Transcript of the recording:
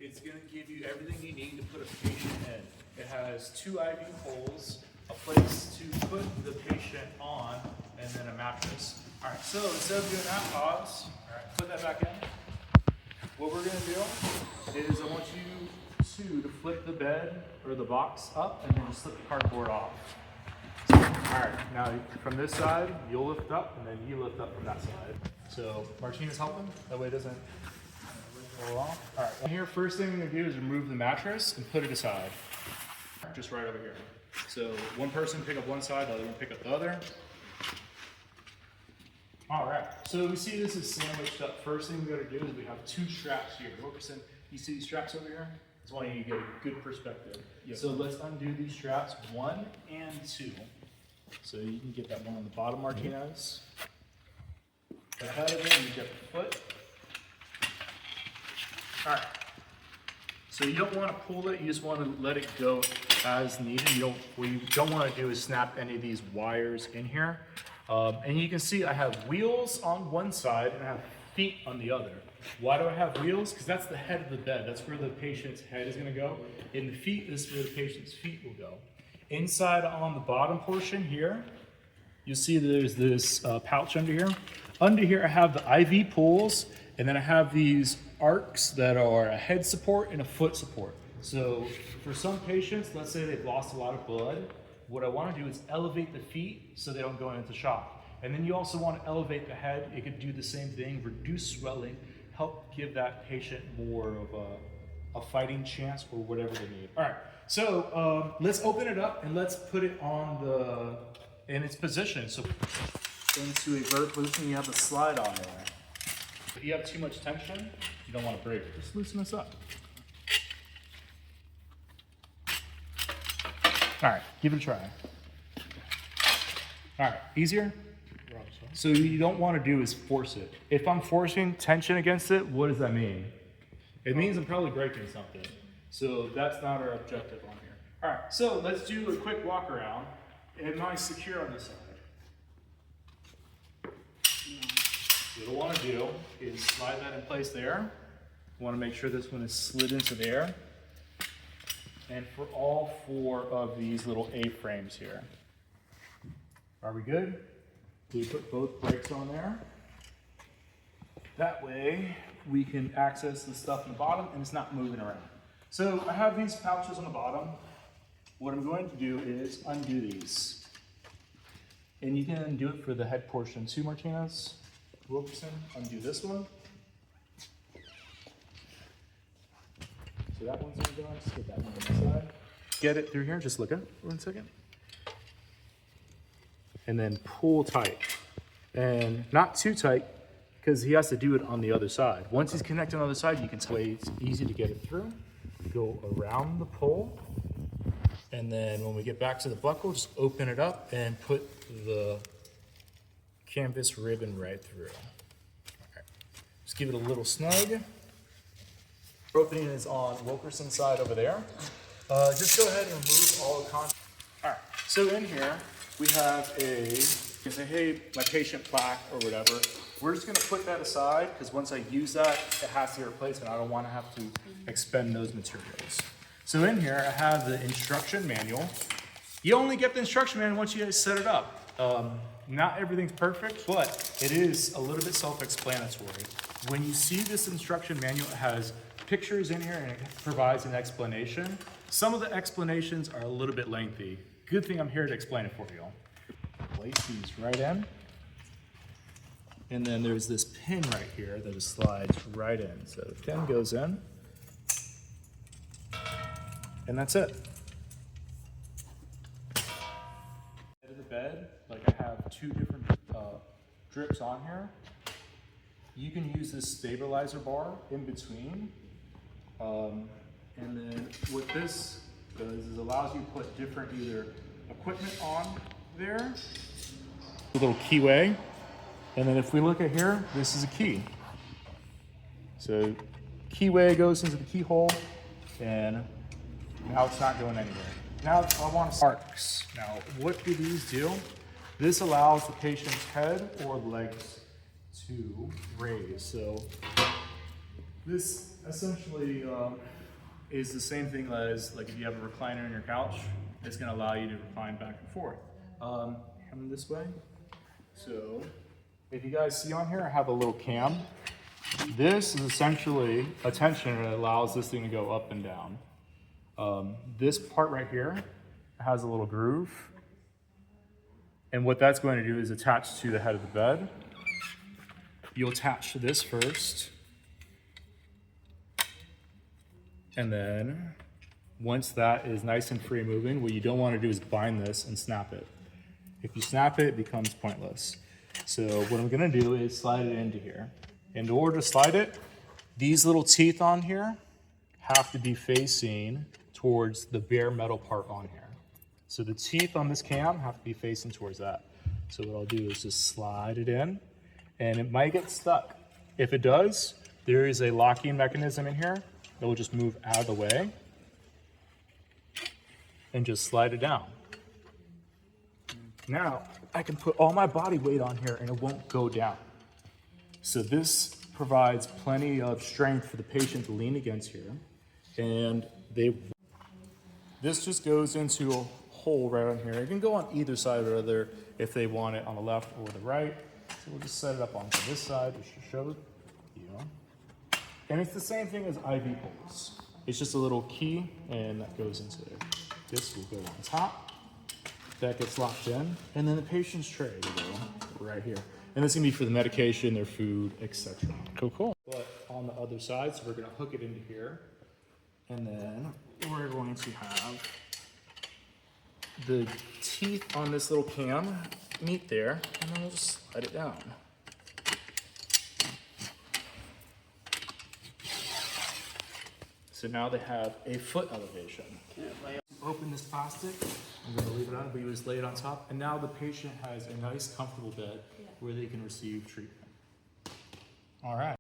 It's going to give you everything you need to put a patient in. It has 2 IV poles, a place to put the patient on, and then a mattress. All right, so instead of doing that, pause. All right, put that back in. What we're going to do is I want you to flip the bed or the box up and then just slip the cardboard off. All right, now from this side, you'll lift up and then you lift up from that side. So Martina's helping, that way it doesn't roll off. All right, here, first thing we're gonna do is remove the mattress and put it aside. Just right over here. So one person pick up one side, the other one pick up the other. All right, so we see this is sandwiched up. First thing we gotta do is we have 2 straps here. Wilkerson, you see these straps over here? That's why you get a good perspective. Yes. So let's undo these straps, 1 and 2. So you can get that one on the bottom, Martinez. The head of it, you get the foot. All right. So you don't want to pull it, you just want to let it go as needed. What you don't want to do is snap any of these wires in here. And you can see I have wheels on one side and I have feet on the other. Why do I have wheels? Because that's the head of the bed. That's where the patient's head is going to go. And the feet is where the patient's feet will go. Inside on the bottom portion here, you'll see there's this pouch under here. Under here I have the IV pulls, and then I have these arcs that are a head support and a foot support. So for some patients, let's say they've lost a lot of blood, what I want to do is elevate the feet so they don't go into shock. And then you also want to elevate the head. It could do the same thing, reduce swelling, help give that patient more of a fighting chance or whatever they need. All right, so let's open it up and let's put it in its position. So into a vertical position, you have the slide on there. If you have too much tension, you don't want to break it. Just loosen this up. All right, give it a try. All right, easier? So you don't want to do is force it. If I'm forcing tension against it, what does that mean? It means I'm probably breaking something. So that's not our objective on here. All right, so let's do a quick walk around. Am I secure on this side? What I want to do is slide that in place there. I want to make sure this one is slid into there. And for all 4 of these little A-frames here. Are we good? We put both brakes on there. That way we can access the stuff in the bottom and it's not moving around. So I have these pouches on the bottom. What I'm going to do is undo these. And you can undo it for the head portion too, Martinez. Wilkerson, undo this one. So that one's gonna go, just get that one on the side. Get it through here, just look up for 1 second. And then pull tight. And not too tight, because he has to do it on the other side. Once he's connected on the other side, you can tell it's easy to get it through. Go around the pole. And then when we get back to the buckle, just open it up and put the canvas ribbon right through. All right. Just give it a little snug. Opening is on Wilkerson's side over there. Just go ahead and remove all the content. All right, so in here, we have you can say, hey, my patient plaque or whatever. We're just gonna put that aside because once I use that, it has to get replaced and I don't wanna have to expend those materials. So in here, I have the instruction manual. You only get the instruction manual once you guys set it up. Not everything's perfect, but it is a little bit self-explanatory. When you see this instruction manual, it has pictures in here and it provides an explanation. Some of the explanations are a little bit lengthy. Good thing I'm here to explain it for you. Place these right in. And then there's this pin right here that just slides right in. So the pin goes in. And that's it. Head of the bed, like I have 2 different drips on here. You can use this stabilizer bar in between. And then what this does is allows you to put different either equipment on there. A little keyway. And then if we look at here, this is a key. So keyway goes into the keyhole and now it's not going anywhere. Now I want to arcs. Now what do these do? This allows the patient's head or legs to raise. So This essentially is the same thing as like if you have a recliner in your couch, it's gonna allow you to recline back and forth. Come this way. So if you guys see on here, I have a little cam. This is essentially a tensioner that allows this thing to go up and down. This part right here has a little groove. And what that's going to do is attach to the head of the bed. You'll attach to this first. And then once that is nice and free moving, what you don't want to do is bind this and snap it. If you snap it, it becomes pointless. So what I'm gonna do is slide it into here. In order to slide it, these little teeth on here have to be facing towards the bare metal part on here. So the teeth on this cam have to be facing towards that. So what I'll do is just slide it in, and it might get stuck. If it does, there is a locking mechanism in here that will just move out of the way and just slide it down. Now, I can put all my body weight on here and it won't go down. So this provides plenty of strength for the patient to lean against here. And this just goes into a hole right on here. It can go on either side or other if they want it on the left or the right. So we'll just set it up onto this side just to show you. And it's the same thing as IV poles. It's just a little key and that goes into there. This will go on top. That gets locked in, and then the patient's tray will go right here. And this can be for the medication, their food, etc. Cool. But on the other side, so we're gonna hook it into here, and then we're going to have the teeth on this little cam meet there, and then we'll just slide it down. So now they have a foot elevation. Open this plastic, I'm gonna leave it on, but you just lay it on top, and now the patient has a nice, comfortable bed where they can receive treatment. All right.